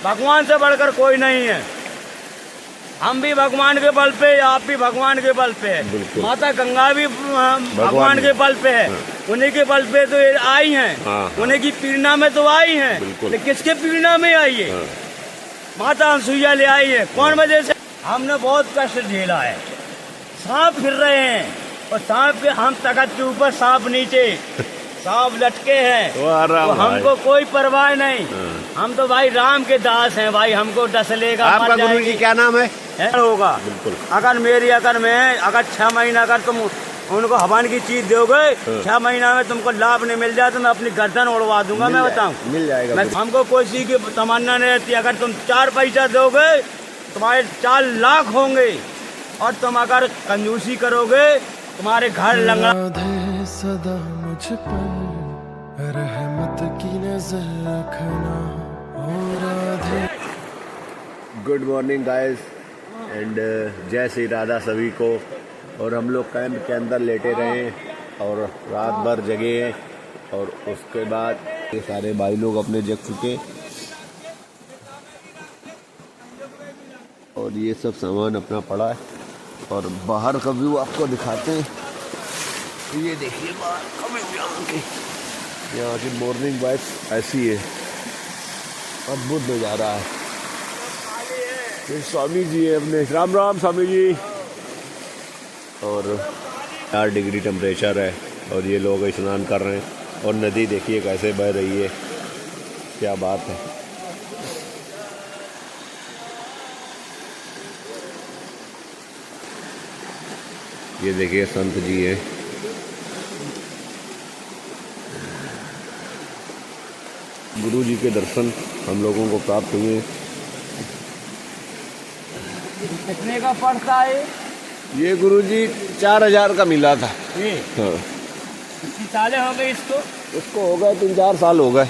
भगवान से बढ़कर कोई नहीं है। हम भी भगवान के बल पे, आप भी भगवान के बल पे है। माता गंगा भी भगवान के बल पे है। उन्हीं के बल पे तो ये आई हैं। उन्हीं की पीड़ना में तो आई हैं। लेकिन किसके पीड़ना में आई है? माता अनसुईया ले आई है। कौन वजह से? हमने बहुत कष्ट झेला है। सांप फिर रहे हैं और सांप के, हम तख्त के ऊपर, सांप नीचे, सांप लटके हैं तो हमको कोई परवाह नहीं। हम तो भाई राम के दास हैं भाई, हमको डस लेगा। आपका गुरु जी क्या नाम है? होगा बिल्कुल। अगर मेरी अगर मैं अगर 6 महीना अगर तुम उनको हवन की चीज दोगे, 6 महीना में तुमको लाभ नहीं मिल जाए तो मैं अपनी गर्दन उड़वा दूंगा। मैं बताऊं, मिल जाएगा। मैं हमको कोई चीज की तमन्ना नहीं रहती। अगर तुम 4 पैसा दोगे तुम्हारे 4 लाख होंगे, और तुम अगर कंजूसी करोगे तुम्हारे घर लंगड़ा। सदा मुझ पर रहमत की नजर रखना हो Radhe. Good morning guys and जय श्री राधा सभी को। और हम लोग कैंप के अंदर लेटे रहे और रात भर जगे हैं, और उसके बाद ये सारे भाई लोग अपने जग चुके और ये सब सामान अपना पड़ा है। और बाहर का व्यू आपको दिखाते हैं। ये देखिए बाहर का व्यू, यहाँ की मॉर्निंग वाइब ऐसी है, अद्भुत नज़ारा है। ये स्वामी जी है अपने, राम राम स्वामी जी। और 4 डिग्री टेम्परेचर है और ये लोग स्नान कर रहे हैं। और नदी देखिए कैसे बह रही है, क्या बात है। ये देखिए संत जी हैं। गुरु जी के दर्शन हम लोगों को प्राप्त हुए। कितने का पड़ता है ये? गुरु जी 4000 का मिला था। हाँ। कितनी साले हो गए इसको? इसको हो गए 3-4 साल हो गए।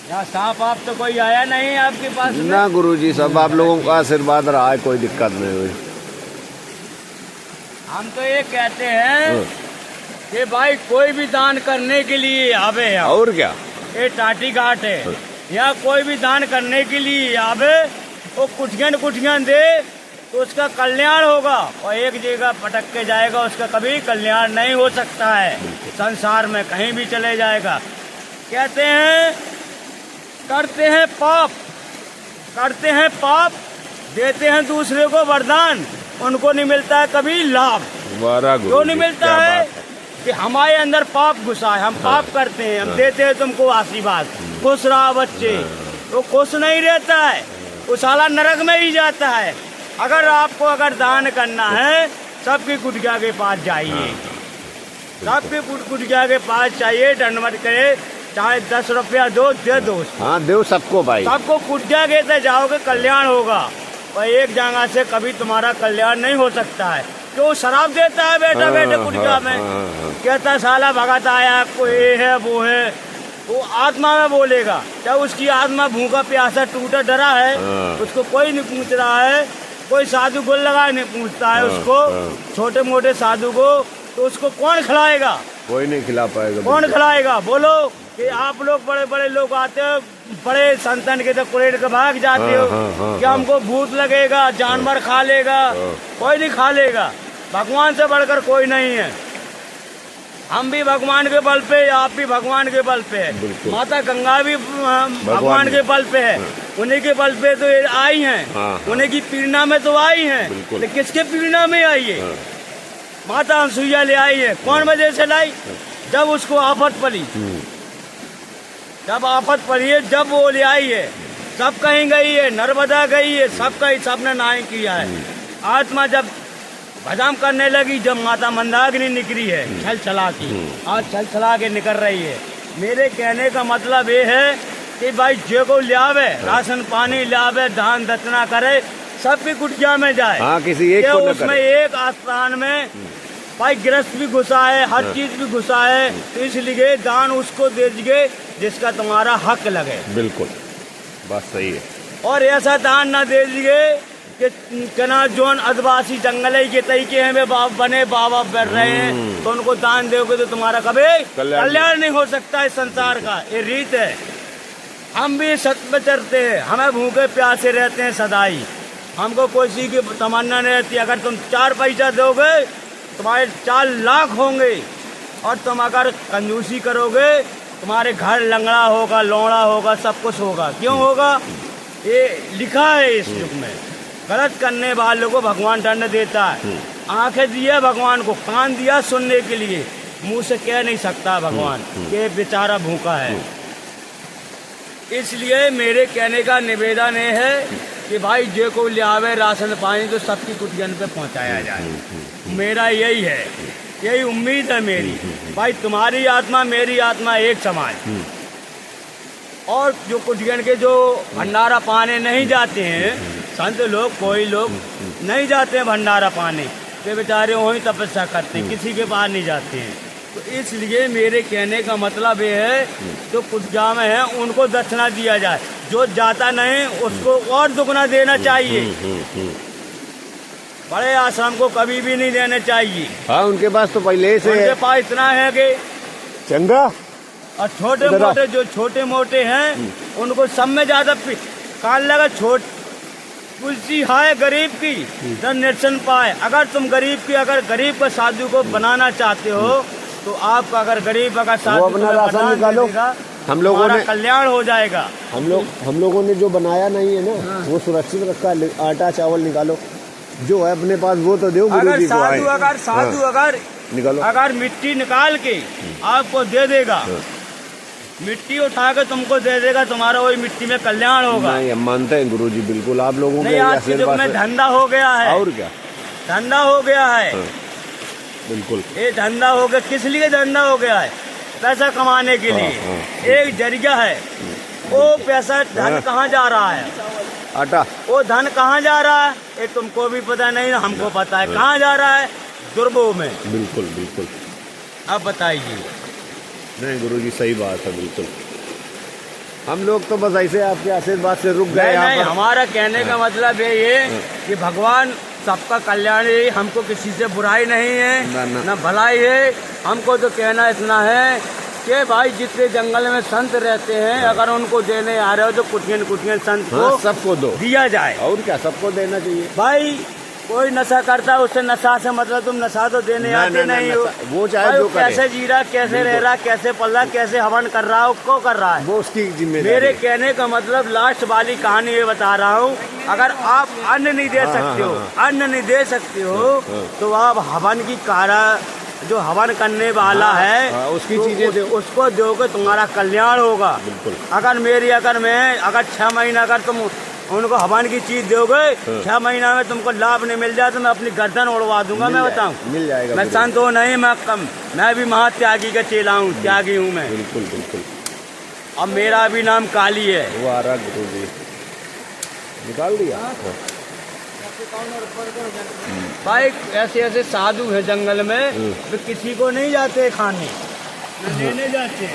यहाँ सांप आप तो कोई आया नहीं आपके पास में? ना गुरु जी, सब आप लोगों का आशीर्वाद रहा है, कोई दिक्कत नहीं हुई। हम तो ये कहते हैं कि भाई कोई भी दान करने के लिए आवे यहाँ। और क्या, ये टाटी घाट है, यहाँ कोई भी दान करने के लिए आवे, वो कुटियन दे तो उसका कल्याण होगा। और एक जगह पटक के जाएगा उसका कभी कल्याण नहीं हो सकता है। संसार में कहीं भी चले जाएगा। कहते हैं करते हैं पाप, देते हैं दूसरे को वरदान, उनको नहीं मिलता है कभी लाभ। क्यों नहीं मिलता है? कि हमारे अंदर पाप घुसा है, हम पाप करते हैं, हम देते हैं तुमको आशीर्वाद, खुश रहा बच्चे। तो खुश नहीं रहता है, वो साला नरक में ही जाता है। अगर आपको अगर दान करना है, सबकी कुटिया के पास जाइए, सबकी कुटिया के पास चाहिए, दंडवत करे, चाहे 10 रुपया दो, दे दो। हाँ, दो सबको भाई, सबको कुटिया के जाओगे कल्याण होगा। और एक जगह से कभी तुम्हारा कल्याण नहीं हो सकता है। क्यों शराब देता है बेटा बेटे कुटिया में, कहता साला भगत आया, आपको ये है वो है, वो आत्मा में बोलेगा। जब उसकी आत्मा भूखा प्यासा टूटा डरा है, उसको कोई नहीं पूछ रहा है, कोई साधु गोल लगा नहीं पूछता है उसको, छोटे मोटे साधु को, तो उसको कौन खिलाएगा? कोई नहीं खिला पाएगा। कौन खिलाएगा? बोलो कि आप लोग बड़े बड़े लोग आते हो, बड़े संतन के तो कुरेड के भाग जाते हो कि हमको भूत लगेगा, जानवर खा लेगा। कोई नहीं खा लेगा, भगवान से बढ़कर कोई नहीं है। हम भी भगवान के बल पे, आप भी भगवान के बल पे है। माता गंगा भी भगवान के बल पे है। उन्हीं के बल पे तो ये आई हैं। उन्हीं की पीड़ना में तो आई हैं। लेकिन किसके पीड़ना में आई है? माता अनसुईया ले आई है। कौन वजह से लाई? जब उसको आफत पड़ी, जब आफत पड़ी है, जब वो ले आई है। सब कहीं गई है, नर्मदा गई है, सब कहीं सबने नाई किया है। आत्मा जब भजन करने लगी, जब माता मंदाकिनी निकली है छल छला की, आज छल छला के निकल रही है। मेरे कहने का मतलब ये है कि भाई जो को लियावे, राशन पानी लियावे, दान दक्षिणा करे, सबकी कुटिया में जाए। किसी एक को उसमें एक आस्थान में भाई गृहस्थ भी घुसा है, हर चीज भी घुसा है, तो इसलिए दान उसको दीजिए जिसका तुम्हारा हक लगे। बिल्कुल, बात सही है। और ऐसा दान ना दीजिए के ना जोन आदिवासी जंगल के तरीके हैं वे बने बाबा बढ़ रहे हैं, तो उनको दान दोगे तो तुम्हारा कभी कल्याण नहीं हो सकता इस संसार का। ये रीत है। हम भी सत्य में चलते हैं, हमें भूखे प्यासे रहते हैं सदाई, हमको कोई सी की तमन्ना नहीं रहती। अगर तुम 4 पैसा दोगे तुम्हारे 4 लाख होंगे, और तुम अगर कंजूसी करोगे तुम्हारे घर लंगड़ा होगा, लौड़ा होगा, सब कुछ होगा। क्यों होगा? ये लिखा है इस युग में। गलत करने वालों को भगवान दंड देता है। आंखें दिया भगवान को, कान दिया सुनने के लिए, मुंह से कह नहीं सकता भगवान कि बेचारा भूखा है। इसलिए मेरे कहने का निवेदन ये है कि भाई जो को ले आवे राशन पानी तो सबकी कुटियन पे पहुंचाया जाए। मेरा यही है, यही उम्मीद है मेरी। भाई तुम्हारी आत्मा मेरी आत्मा एक समान। और जो कुटियन के जो भंडारा पाने नहीं जाते हैं संत लोग, कोई लोग नहीं जाते हैं भंडारा पाने, वे बेचारे वहीं तपस्या करते हैं, किसी के पास नहीं जाते हैं। तो इसलिए मेरे कहने का मतलब ये है जो कुटिया में है उनको दक्षिणा दिया जाए, जो जाता नहीं उसको और दुगना देना चाहिए। बड़े आश्रम को कभी भी नहीं देने चाहिए। हाँ, उनके पास तो पहले से उनके पास इतना है कि चंगा, और छोटे मोटे जो छोटे मोटे हैं उनको सब में ज्यादा कान लगा। तुलसी है गरीब की तो निर्सन पाए। अगर तुम गरीब का साधु को बनाना चाहते हो तो आप अगर गरीब अगर साधु अपना राशन निकालो, हम लोगों ने कल्याण हो जाएगा। हम लोगों ने जो बनाया नहीं है ना वो सुरक्षित रखा। आटा चावल निकालो, जो है अपने पास वो तो दो। अगर साधु अगर निकालो, अगर मिट्टी निकाल के आपको दे देगा, मिट्टी उठा के तुमको दे देगा, तुम्हारा वही मिट्टी में कल्याण होगा। नहीं, हम मानते हैं गुरुजी, बिल्कुल आप लोगों के आज के युग में धंधा हो गया है। और क्या धंधा हो गया है। बिल्कुल ये धंधा हो गया। किस लिए धंधा हो गया है? पैसा कमाने के लिए एक जरिया है। वो पैसा धन कहाँ जा रहा है? आटा। वो धन कहाँ जा रहा है ये तुमको भी पता नहीं, हमको पता है कहाँ जा रहा है। दुर्बो में। बिल्कुल बिल्कुल। अब बताइए। नहीं गुरुजी, सही बात है, बिल्कुल। हम लोग तो बस ऐसे आपके आशीर्वाद से रुक गए। नहीं, हमारा कहने का मतलब ये कि भगवान सबका कल्याण है, हमको किसी से बुराई नहीं है न भलाई है। हमको तो कहना इतना है कि भाई जितने जंगल में संत रहते हैं अगर उनको देने आ रहे हो तो कुटियन संत को सबको दो, दिया जाए। और क्या, सबको देना चाहिए। भाई कोई नशा करता है उससे नशा से मतलब तुम नशा तो देने आते नहीं हो। वो चाहे जो करे, कैसे जी रहा, कैसे रह रहा, कैसे पल रहा, कैसे हवन कर रहा हो, को कर रहा है, वो उसकी जिम्मेदारी। मेरे कहने का मतलब लास्ट वाली कहानी ये बता रहा हूँ। अगर आप अन्न नहीं दे सकते हो, अन्न नहीं दे सकते हो तो आप हवन की कारा जो हवन करने वाला है उसकी चीजें दो, उसको दोगे, तुम्हारा कल्याण होगा। बिल्कुल। अगर मैं 6 महीना अगर तुम उनको हवन की चीज दोगे, 6 महीना में तुमको लाभ नहीं मिल जाए तो मैं अपनी गर्दन उड़वा दूंगा। मैं बताऊं, मिल जाएगा। मैं संत हो नहीं, मैं भी महात्यागी का चेला हूँ, त्यागी हूँ मैं। बिल्कुल बिल्कुल। अब मेरा भी नाम काली है। वो आ रहा गुरुजी, निकाल दिया। भाई ऐसे ऐसे साधु है जंगल में, तो किसी को नहीं जाते खाने, लेने जाते।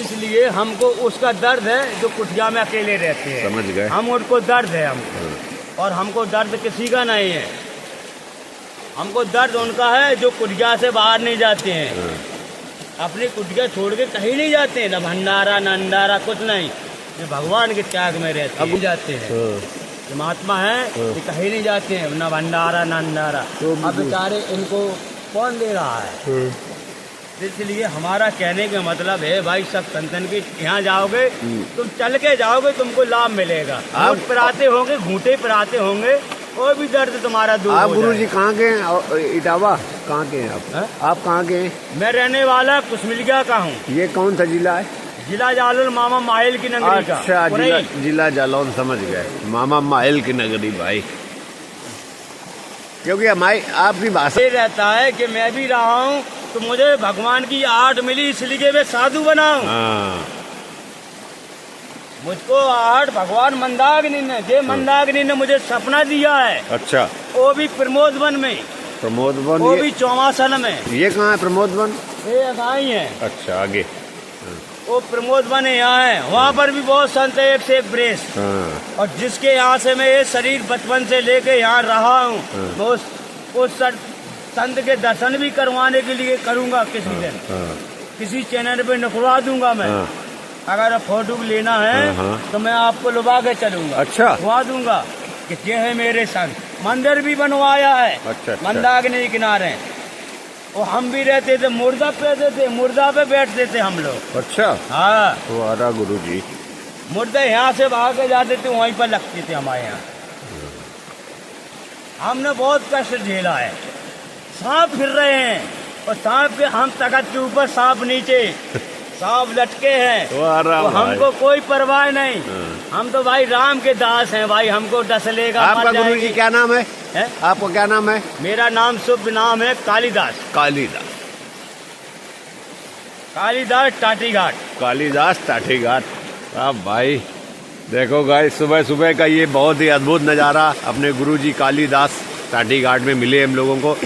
इसलिए हमको उसका दर्द है जो कुटिया में अकेले रहते हैं। समझ गए। हम उनको दर्द है हमको, और हमको दर्द किसी का नहीं है। हमको दर्द उनका है जो कुटिया से बाहर नहीं जाते हैं, अपनी कुटिया छोड़ के कहीं नहीं जाते हैं, न भंडारा न अंडारा कुछ नहीं, ये भगवान के त्याग में रहते हैं। जाते हैं महात्मा है कि कहीं नहीं जाते हैं, न भंडारा न अंडारा। अब बेचारे इनको कौन दे रहा है? इसलिए हमारा कहने का मतलब है भाई सब संतन के यहाँ जाओगे, तुम चल के जाओगे, तुमको लाभ मिलेगा। आप पिराते होंगे, घूंटे पिराते होंगे, कोई भी दर्द तुम्हारा दूर हो जाएगा। आप गुरुजी कहाँ के हैं? इटावा कहाँ के हैं आप? आप कहाँ के हैं? मैं रहने वाला कुसमिलिया का हूँ। ये कौन सा जिला है? जिला जालौन, मामा माहिल की नगरी का। अच्छा, जिला जालौन, समझ गए। मामा माहिल की नगरी भाई, क्योंकि हमारी आपकी भाषा रहता है कि मैं भी रहा हूँ तो मुझे भगवान की आट मिली, इसलिए मैं साधु बनाऊं। मुझको आट भगवान मंदाकिनी ने मुझे सपना दिया है। अच्छा। वो भी प्रमोद वन में। प्रमोद वन, वो भी चौमासन में। ये कहाँ है प्रमोद वन? ये अगाई है। अच्छा, आगे वो प्रमोद वन यहाँ है, वहाँ पर भी बहुत संत है, एक से एक ब्रेस। और जिसके यहाँ से मैं ये शरीर बचपन से लेके यहाँ रहा हूँ, वो उस संत के दर्शन भी करवाने के लिए करूँगा किसी दिन, किसी चैनल पे निकलवा दूंगा मैं। अगर फोटो लेना है तो मैं आपको लुभा के चलूंगा, अच्छा घुमा दूंगा कि ये है मेरे संग। मंदिर भी बनवाया है, अच्छा। मंदाकिनी किनारे। वो हम भी रहते थे, मुर्दा पे थे, मुर्दा पे बैठते थे हम लोग। अच्छा हाँ, वाह गुरु जी। मुर्दे यहाँ से भाग के जाते थे, वहीं पर लगते थे हमारे यहाँ। हमने बहुत कष्ट झेला है। सांप फिर रहे हैं और सांप के हम तखत के ऊपर, सांप नीचे, सांप लटके हैं, तो हमको कोई परवाह नहीं। हम तो भाई राम के दास हैं भाई, हमको डस लेगा। आपका गुरु जी क्या नाम है? आपको क्या नाम है? मेरा नाम शुभ नाम है कालीदास। कालीदास, कालीदास टाटीघाट। कालीदास टाटीघाट। अब भाई देखो गाइस, सुबह सुबह का ये बहुत ही अद्भुत नज़ारा अपने गुरुजी कालीदास टाटीघाट में मिले हम लोगों को,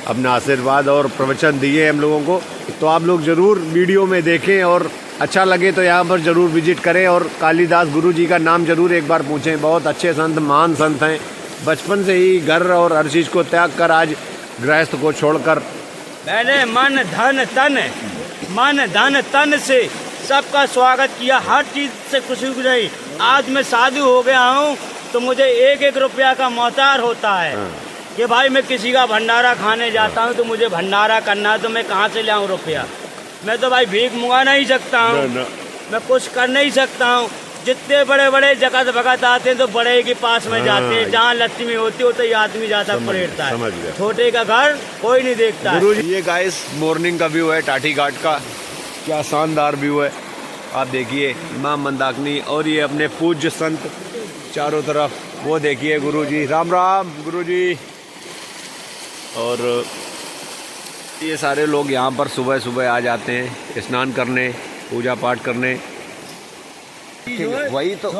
अपना आशीर्वाद और प्रवचन दिए हम लोगों को। तो आप लोग ज़रूर वीडियो में देखें और अच्छा लगे तो यहाँ पर ज़रूर विजिट करें और कालीदास गुरुजी का नाम ज़रूर एक बार पूछें। बहुत अच्छे संत, महान संत हैं। बचपन से ही घर और हर चीज़ को त्याग कर आज गृहस्थ को छोड़कर मैंने मन धन तन से सबका स्वागत किया, हर चीज से खुशी नहीं। आज मैं साधु हो गया हूँ तो मुझे एक एक रुपया का मोहताज होता है कि भाई मैं किसी का भंडारा खाने जाता हूँ तो मुझे भंडारा करना है, तो मैं कहाँ से लाऊं रुपया? मैं तो भाई भीख मंगा नहीं सकता हूँ, मैं कुछ कर नहीं सकता हूँ। जितने बड़े बड़े जगत भगत आते हैं तो बड़े के पास में जाते हैं, जहाँ लक्ष्मी होती हो तो ये आदमी जाता पलटता है, छोटे का घर कोई नहीं देखता है। ये गाइस मॉर्निंग का व्यू है टाटीघाट का, क्या शानदार व्यू है। आप देखिए मां मंदाकिनी और ये अपने पूज्य संत चारों तरफ, वो देखिए गुरुजी। राम राम गुरुजी। और ये सारे लोग यहाँ पर सुबह सुबह आ जाते हैं स्नान करने, पूजा पाठ करने। वही तो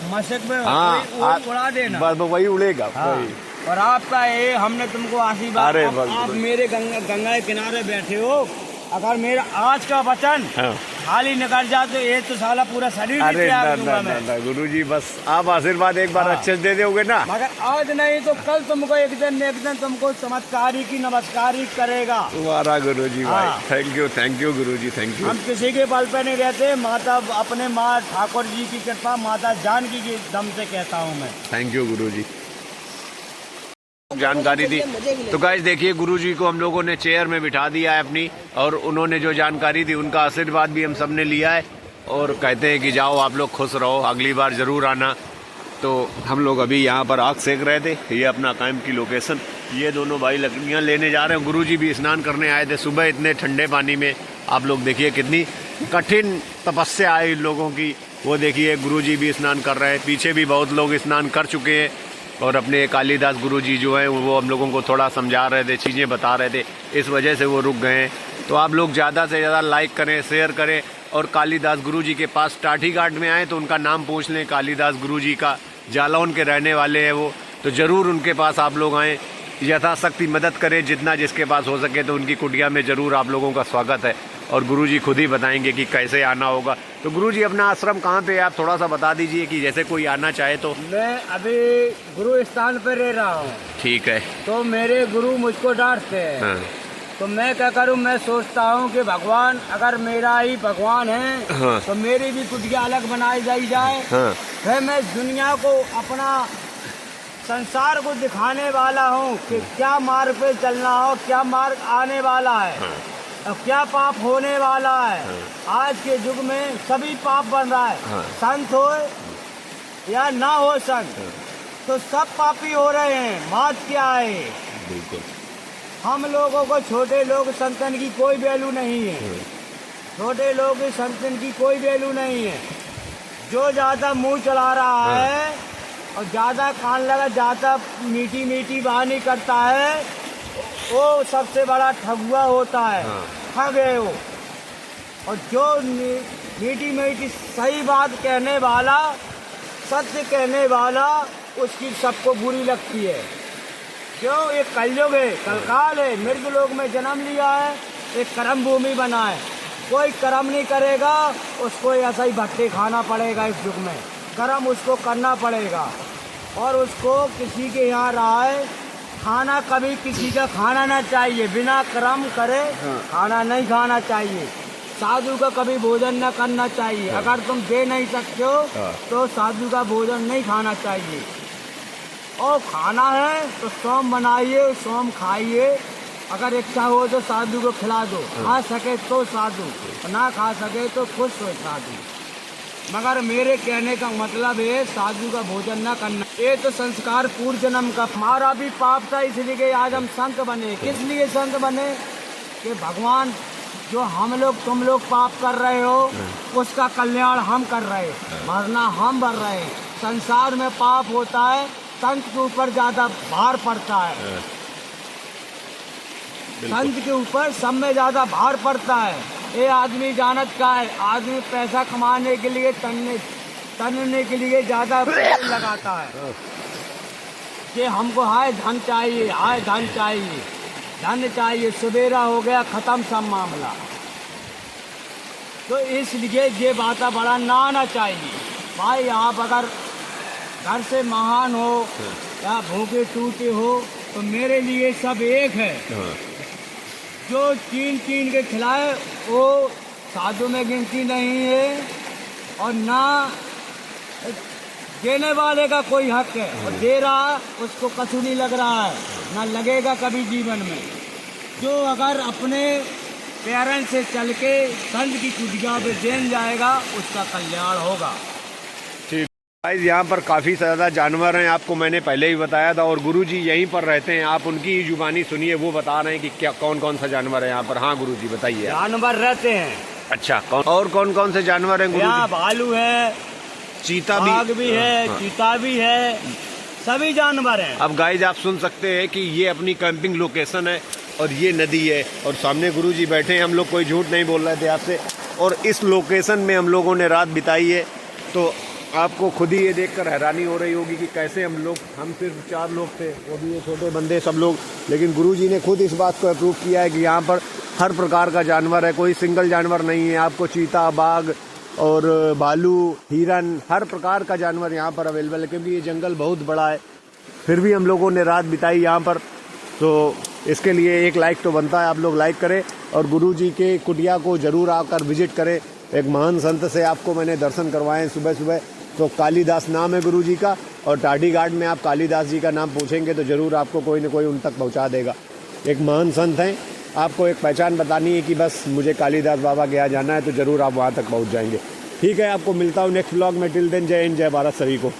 मशक में हाँ, उड़ा देना, बस वही उड़ेगा। हाँ। वही। और आपका ये हमने तुमको आशीर्वाद, आप मेरे गंगा के किनारे बैठे हो, अगर मेरा आज का वचन खाली निकल जाए तो ये तो साला पूरा शरीर त्याग दूंगा मैं। गुरुजी बस आप आशीर्वाद एक बार अच्छे से दे दोगे ना। मगर आज नहीं तो कल तुमको एक दिन तुमको चमत्कारी की नमस्कारी करेगा तुम्हारा गुरुजी। भाई thank you Guruji, thank you. हम किसी के बल पे नहीं रहते, माता अपने माँ ठाकुर जी की कृपा, माता जानकी के दम से कहता हूँ मैं। थैंक यू गुरुजी, जानकारी दी। तो गाइस देखिए गुरुजी को हम लोगों ने चेयर में बिठा दिया है अपनी, और उन्होंने जो जानकारी दी उनका आशीर्वाद भी हम सब ने लिया है, और कहते हैं कि जाओ आप लोग खुश रहो, अगली बार ज़रूर आना। तो हम लोग अभी यहाँ पर आग सेक रहे थे, ये अपना कायम की लोकेशन। ये दोनों भाई लकड़ियाँ लेने जा रहे हैं। गुरुजी भी स्नान करने आए थे सुबह इतने ठंडे पानी में। आप लोग देखिए कितनी कठिन तपस्या है इन लोगों की। वो देखिए गुरुजी भी स्नान कर रहे हैं, पीछे भी बहुत लोग स्नान कर चुके हैं। और अपने कालीदास गुरुजी जो हैं वो हम लोगों को थोड़ा समझा रहे थे, चीज़ें बता रहे थे, इस वजह से वो रुक गए हैं। तो आप लोग ज़्यादा से ज़्यादा लाइक करें, शेयर करें, और कालीदास गुरुजी के पास टाटीघाट में आए तो उनका नाम पूछ लें। कालीदास गुरुजी का जालौन के रहने वाले हैं वो, तो ज़रूर उनके पास आप लोग आएँ, यथाशक्ति मदद करें जितना जिसके पास हो सके। तो उनकी कुटिया में ज़रूर आप लोगों का स्वागत है, और गुरुजी खुद ही बताएंगे कि कैसे आना होगा। तो गुरुजी अपना आश्रम कहाँ पे है आप थोड़ा सा बता दीजिए कि जैसे कोई आना चाहे तो। मैं अभी गुरु स्थान पर रह रहा हूँ। ठीक है। तो मेरे गुरु मुझको डांटते हैं। हाँ। तो मैं क्या करूँ, मैं सोचता हूँ कि भगवान अगर मेरा ही भगवान है, हाँ। तो मेरी भी कुटिया अलग बनाई जाए। हाँ। फिर मैं दुनिया को, अपना संसार को दिखाने वाला हूँ कि क्या मार्ग पे चलना हो, क्या मार्ग आने वाला है। हाँ। और क्या पाप होने वाला है। आज के युग में सभी पाप बन रहा है। हाँ। संत हो या ना हो संत, तो सब पापी हो रहे हैं। बात क्या है? बिल्कुल। हम लोगों को, छोटे लोग संतन की कोई वैल्यू नहीं है। छोटे लोग संतन की कोई वैल्यू नहीं है। जो ज्यादा मुंह चला रहा है और ज्यादा कान लगा, ज्यादा मीठी मीठी वाणी करता है, वो सबसे बड़ा ठगुआ होता है। ठग है वो। और जो मीठी मीठी सही बात कहने वाला, सत्य कहने वाला, उसकी सबको बुरी लगती है। क्यों? एक कलयुग है, कलकाल है, मृग लोक में जन्म लिया है, एक कर्म भूमि बना है। कोई कर्म नहीं करेगा उसको ऐसा ही भट्टे खाना पड़ेगा। इस युग में कर्म उसको करना पड़ेगा और उसको किसी के यहाँ रहा है खाना कभी किसी का खाना ना चाहिए, बिना कर्म करे खाना नहीं खाना चाहिए। साधु का कभी भोजन न करना चाहिए। अगर तुम दे नहीं सकते हो तो साधु का भोजन नहीं खाना चाहिए। और खाना है तो सोम बनाइए, सोम खाइए। अगर इच्छा हो तो साधु को खिला दो, खा सके तो साधु, ना खा सके तो खुश हो साधु। मगर मेरे कहने का मतलब है साधु का भोजन न करना। ये तो संस्कार पूर्व जन्म का हमारा भी पाप था, इसलिए कि आज हम संत बने। किस लिए संत बने? कि भगवान जो हम लोग तुम लोग पाप कर रहे हो उसका कल्याण हम कर रहे, मरना हम भर रहे। संसार में पाप होता है, संत के ऊपर ज्यादा भार पड़ता है। संत के ऊपर सब में ज्यादा भार पड़ता है। ये आदमी जानत का है, आदमी पैसा कमाने के लिए तनने के लिए ज्यादा लगाता है कि हमको हाय धन चाहिए, हाय धन चाहिए, धन चाहिए। सवेरा हो गया खत्म सब मामला। तो इसलिए ये वातावरण ना आना चाहिए। भाई आप अगर घर से महान हो या भूखे टूटे हो तो मेरे लिए सब एक है। जो चीन के खिलाए वो साधु में गिनती नहीं है और ना देने वाले का कोई हक है, और दे रहा उसको कछु नहीं लग रहा है, ना लगेगा कभी जीवन में। जो अगर अपने पेरेंट्स से चल के संत की कुटिया पे देन जाएगा उसका कल्याण होगा। यहाँ पर काफ़ी ज़्यादा जानवर हैं, आपको मैंने पहले ही बताया था, और गुरुजी यहीं पर रहते हैं। आप उनकी जुबानी सुनिए, वो बता रहे हैं कि क्या कौन कौन सा जानवर है यहाँ पर। हाँ गुरुजी बताइए। जानवर रहते हैं। अच्छा, कौन कौन से जानवर हैं गुरुजी? यहाँ भालू है, चीता भी है, हाँ। चीता भी है, सभी जानवर हैं। अब गाइस आप सुन सकते हैं कि ये अपनी कैंपिंग लोकेशन है और ये नदी है और सामने गुरुजी बैठे हैं। हम लोग कोई झूठ नहीं बोल रहे थे आपसे, और इस लोकेशन में हम लोगों ने रात बिताई है। तो आपको खुद ही ये देखकर हैरानी हो रही होगी कि कैसे हम सिर्फ 4 लोग थे, वो भी ये छोटे बंदे सब लोग, लेकिन गुरुजी ने खुद इस बात को अप्रूव किया है कि यहाँ पर हर प्रकार का जानवर है, कोई सिंगल जानवर नहीं है। आपको चीता, बाघ और भालू, हिरन, हर प्रकार का जानवर यहाँ पर अवेलेबल है, क्योंकि ये जंगल बहुत बड़ा है। फिर भी हम लोगों ने रात बिताई यहाँ पर, तो इसके लिए एक लाइक तो बनता है। आप लोग लाइक करें और गुरुजी के कुटिया को ज़रूर आकर विजिट करें। एक महान संत से आपको मैंने दर्शन करवाए सुबह सुबह। तो कालीदास नाम है गुरुजी का, और टाडी घाट में आप कालीदास जी का नाम पूछेंगे तो ज़रूर आपको कोई न कोई उन तक पहुंचा देगा। एक महान संत हैं, आपको एक पहचान बतानी है कि बस मुझे कालीदास बाबा के यहाँ जाना है, तो ज़रूर आप वहाँ तक पहुँच जाएंगे। ठीक है, आपको मिलता हूँ नेक्स्ट व्लॉग में। टिल देन जय हिंद, जय भारत सभी को।